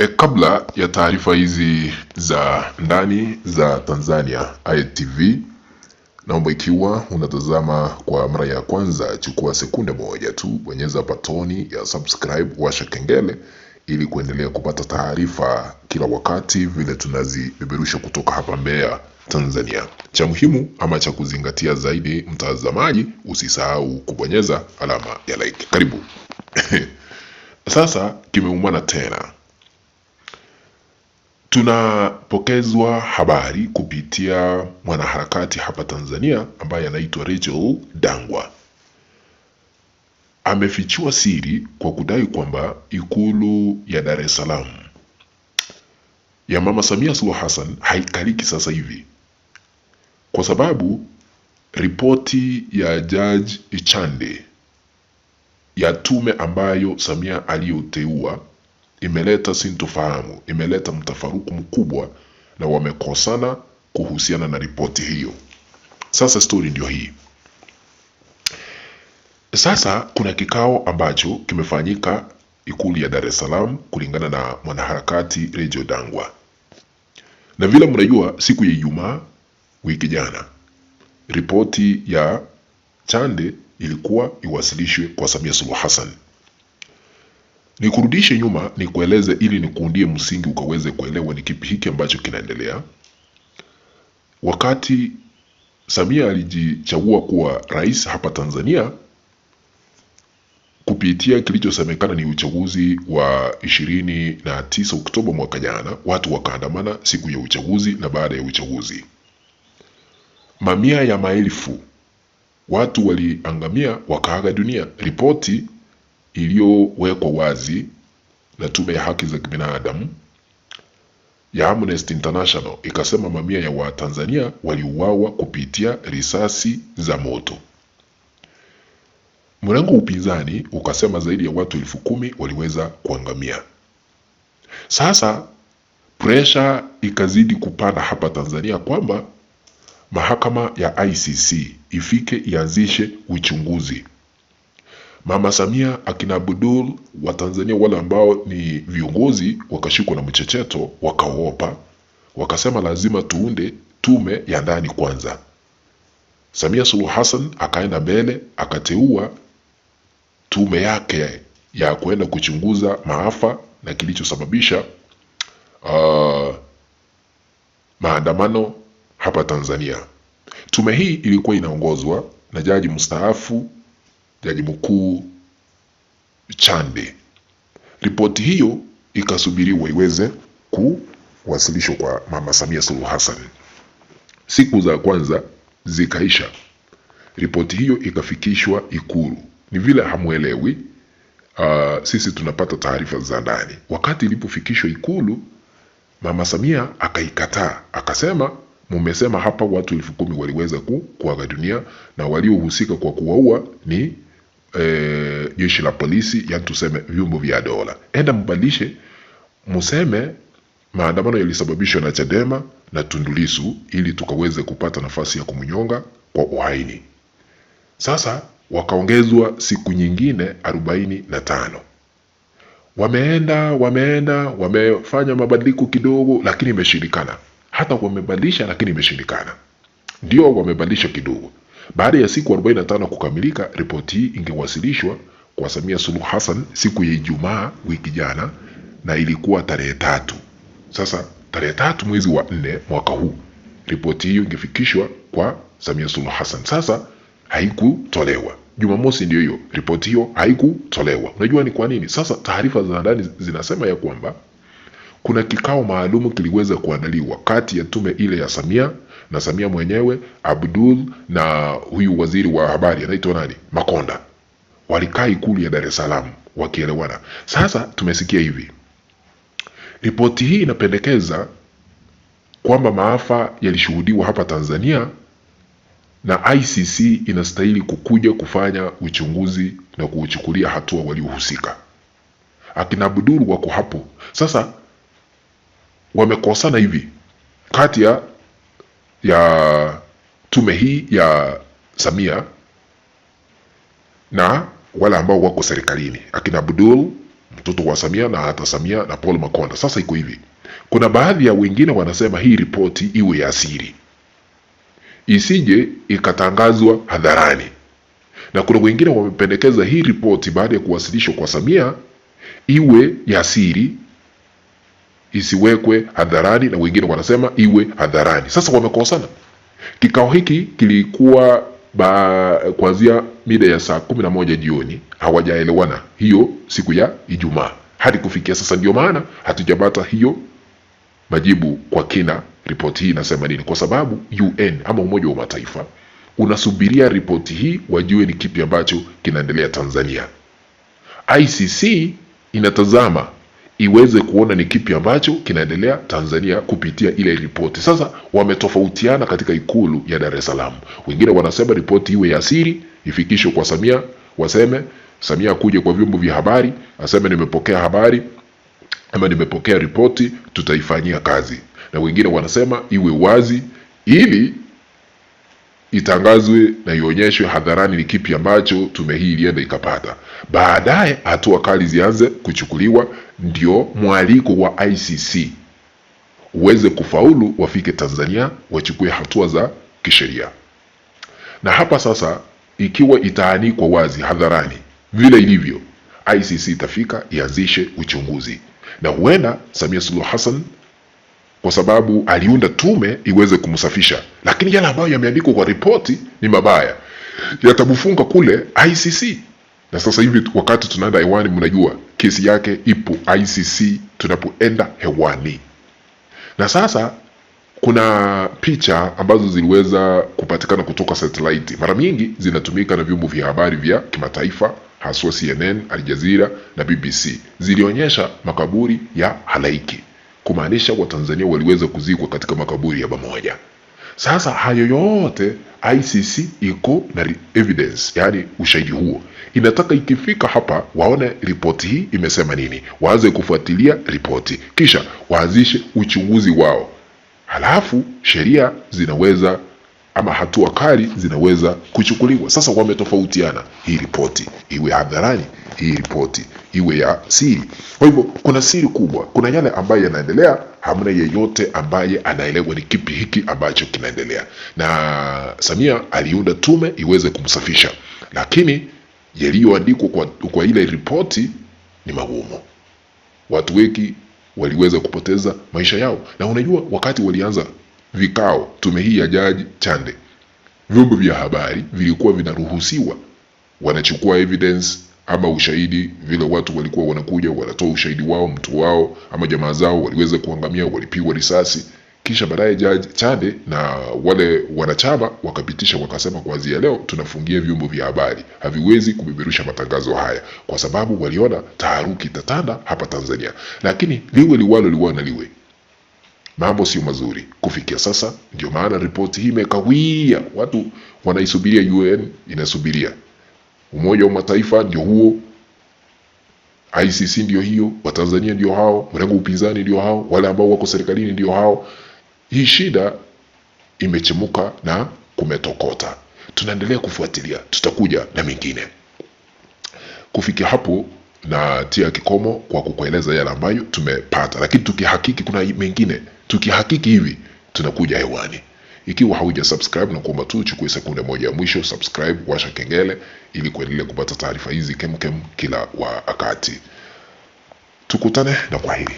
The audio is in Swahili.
Kabla ya taarifa hizi za ndani za Tanzania ITV, naomba ikiwa unatazama kwa mara ya kwanza, chukua sekunde moja tu, bonyeza batoni ya subscribe, washa kengele ili kuendelea kupata taarifa kila wakati vile tunazipeperusha kutoka hapa Mbeya, Tanzania. Cha muhimu ama cha kuzingatia zaidi, mtazamaji, usisahau kubonyeza alama ya like. Karibu. Sasa kimeumana tena. Tunapokezwa habari kupitia mwanaharakati hapa Tanzania ambaye anaitwa Rachel Dangwa. Amefichua siri kwa kudai kwamba Ikulu ya Dar es Salaam ya Mama Samia Suluhu Hassan haikaliki sasa hivi, kwa sababu ripoti ya Judge Ichande ya tume ambayo Samia aliyoteua imeleta sintofahamu, imeleta mtafaruku mkubwa na wamekosana kuhusiana na ripoti hiyo. Sasa story ndio hii. Sasa kuna kikao ambacho kimefanyika Ikulu ya Dar es Salaam kulingana na mwanaharakati Rachel Dangwa. Na vile mnajua, siku ya Ijumaa wiki jana ripoti ya Chande ilikuwa iwasilishwe kwa Samia Suluhu Hassan. Nikurudishe nyuma ni kueleze ili nikuundie msingi ukaweze kuelewa ni kipi hiki ambacho kinaendelea. Wakati Samia alijichagua kuwa rais hapa Tanzania kupitia kilichosemekana ni uchaguzi wa 29 Oktoba mwaka jana, watu wakaandamana siku ya uchaguzi na baada ya uchaguzi. Mamia ya maelfu watu waliangamia, wakaaga dunia. Ripoti iliyowekwa wazi na tume ya haki za kibinadamu ya Amnesty International ikasema mamia ya Watanzania waliuawa kupitia risasi za moto. Mrengo upinzani ukasema zaidi ya watu 10,000 waliweza kuangamia. Sasa pressure ikazidi kupanda hapa Tanzania kwamba mahakama ya ICC ifike ianzishe uchunguzi. Mama Samia, akina Abdul, wa Tanzania wale ambao ni viongozi wakashikwa na mchecheto, wakaogopa, wakasema lazima tuunde tume ya ndani kwanza. Samia Suluhu Hassan akaenda mbele akateua tume yake ya kwenda kuchunguza maafa na kilichosababisha maandamano hapa Tanzania. Tume hii ilikuwa inaongozwa na jaji mstaafu, jaji mkuu Chande. Ripoti hiyo ikasubiriwa iweze kuwasilishwa kwa Mama Samia Suluhu Hassan. Siku za kwanza zikaisha, ripoti hiyo ikafikishwa Ikulu. Ni vile hamuelewi, sisi tunapata taarifa za ndani. Wakati ilipofikishwa Ikulu, Mama Samia akaikataa, akasema mumesema hapa watu 10,000 waliweza kuaga dunia na waliohusika kwa kuwaua ni jeshi la polisi, yani tuseme vyombo vya dola. Enda mbadilishe, museme maandamano yalisababishwa na Chadema na Tundu Lissu ili tukaweze kupata nafasi ya kumnyonga kwa uhaini. Sasa wakaongezwa siku nyingine 45. Wamefanya mabadiliko kidogo lakini imeshindikana. Hata wamebadilisha lakini imeshindikana. Ndio wamebadilisha kidogo. Baada ya siku 45 kukamilika, ripoti hii ingewasilishwa kwa Samia Suluhu Hassan siku ya Ijumaa wiki jana, na ilikuwa tarehe 3. Sasa tarehe 3 mwezi wa 4 mwaka huu ripoti hiyo ingefikishwa kwa Samia Suluhu Hassan. Sasa haikutolewa. Jumamosi ndio hiyo ripoti hiyo haikutolewa. Unajua ni kwa nini? Sasa taarifa za ndani zinasema ya kwamba kuna kikao maalumu kiliweza kuandaliwa kati ya tume ile ya Samia na Samia mwenyewe, Abdul na huyu waziri wa habari anaitwa nani? Makonda. Walikaa Ikulu ya Dar es Salaam wakielewana. Sasa tumesikia hivi. Ripoti hii inapendekeza kwamba maafa yalishuhudiwa hapa Tanzania na ICC inastahili kukuja kufanya uchunguzi na kuuchukulia hatua waliohusika. Akina Abdul wako hapo. Sasa wamekosana hivi kati ya tume hii ya Samia na wale ambao wako serikalini, akina Abdul mtoto wa Samia na hata Samia na Paul Makonda. Sasa iko hivi, kuna baadhi ya wengine wanasema hii ripoti iwe ya siri, isije ikatangazwa hadharani, na kuna wengine wamependekeza hii ripoti baada ya kuwasilishwa kwa Samia iwe ya siri, isiwekwe hadharani, na wengine wanasema iwe hadharani. Sasa wamekosana. Kikao hiki kilikuwa kuanzia mida ya saa 11 jioni, hawajaelewana hiyo siku ya Ijumaa hadi kufikia sasa. Ndio maana hatujapata hiyo majibu kwa kina. Ripoti hii inasema nini? Kwa sababu UN ama Umoja wa Mataifa unasubiria ripoti hii wajue ni kipi ambacho kinaendelea Tanzania. ICC inatazama iweze kuona ni kipi ambacho kinaendelea Tanzania kupitia ile ripoti. Sasa wametofautiana katika Ikulu ya Dar es Salaam. Wengine wanasema ripoti iwe ya siri, ifikishwe kwa Samia, waseme Samia akuje kwa vyombo vya habari, aseme nimepokea habari ama nimepokea ripoti, tutaifanyia kazi. Na wengine wanasema iwe wazi ili itangazwe na ionyeshwe hadharani ni kipi ambacho tume hii ilienda ikapata. Baadaye hatua kali zianze kuchukuliwa, ndio mwaliko wa ICC uweze kufaulu, wafike Tanzania wachukue hatua za kisheria. Na hapa sasa, ikiwa itaanikwa wazi hadharani vile ilivyo, ICC itafika ianzishe uchunguzi, na huenda Samia Suluhu Hassan, kwa sababu aliunda tume iweze kumsafisha, lakini yale ambayo yameandikwa kwa ripoti ni mabaya, yatamfunga kule ICC. Na sasa hivi wakati tunaenda hewani, mnajua kesi yake ipo ICC tunapoenda hewani. Na sasa kuna picha ambazo ziliweza kupatikana kutoka satellite, mara nyingi zinatumika na vyombo vya habari vya kimataifa, haswa CNN, Al Jazeera na BBC. Zilionyesha makaburi ya halaiki, kumaanisha Watanzania waliweza kuzikwa katika makaburi ya pamoja. Sasa hayo yote ICC iko na evidence, yani ushahidi huo. Inataka ikifika hapa waone ripoti hii imesema nini, waanze kufuatilia ripoti, kisha waanzishe uchunguzi wao. Halafu sheria zinaweza ama hatua kali zinaweza kuchukuliwa. Sasa wametofautiana, hii ripoti iwe hadharani, hii ripoti iwe ya siri. Kwa hivyo kuna siri kubwa, kuna yale ambayo yanaendelea, hamna yeyote ambaye anaelewa ni kipi hiki ambacho kinaendelea. Na Samia aliunda tume iweze kumsafisha, lakini yaliyoandikwa kwa ile ripoti ni magumu. Watu wengi waliweza kupoteza maisha yao. Na unajua wakati walianza vikao tume hii ya Jaji Chande, vyombo vya habari vilikuwa vinaruhusiwa, wanachukua evidence ama ushahidi, vile watu walikuwa wanakuja wanatoa ushahidi wao, mtu wao ama jamaa zao waliweza kuangamia, walipigwa risasi. Kisha baadaye Jaji Chande na wale wanachama wakapitisha, wakasema kuanzia leo tunafungia vyombo vya habari, haviwezi kubeberusha matangazo haya, kwa sababu waliona taharuki tatanda hapa Tanzania. Lakini liwe liwalo liwana liwe, mambo sio mazuri kufikia sasa. Ndio maana ripoti hii imekawia, watu wanaisubiria, UN inasubiria, Umoja wa Mataifa ndio huo, ICC ndio hiyo, Watanzania ndio hao, mrengo upinzani ndio hao, wale ambao wako serikalini ndio hao. Hii shida imechemuka na kumetokota. Tunaendelea kufuatilia, tutakuja na mengine. Kufikia hapo na tia kikomo kwa kukueleza yale ambayo tumepata, lakini tukihakiki kuna mengine, tukihakiki hivi tunakuja hewani. Ikiwa hauja subscribe, na kuomba tu chukue sekunde moja ya mwisho, subscribe, washa kengele ili kuendelea kupata taarifa hizi kemkem kila wakati. Tukutane na kwaheri.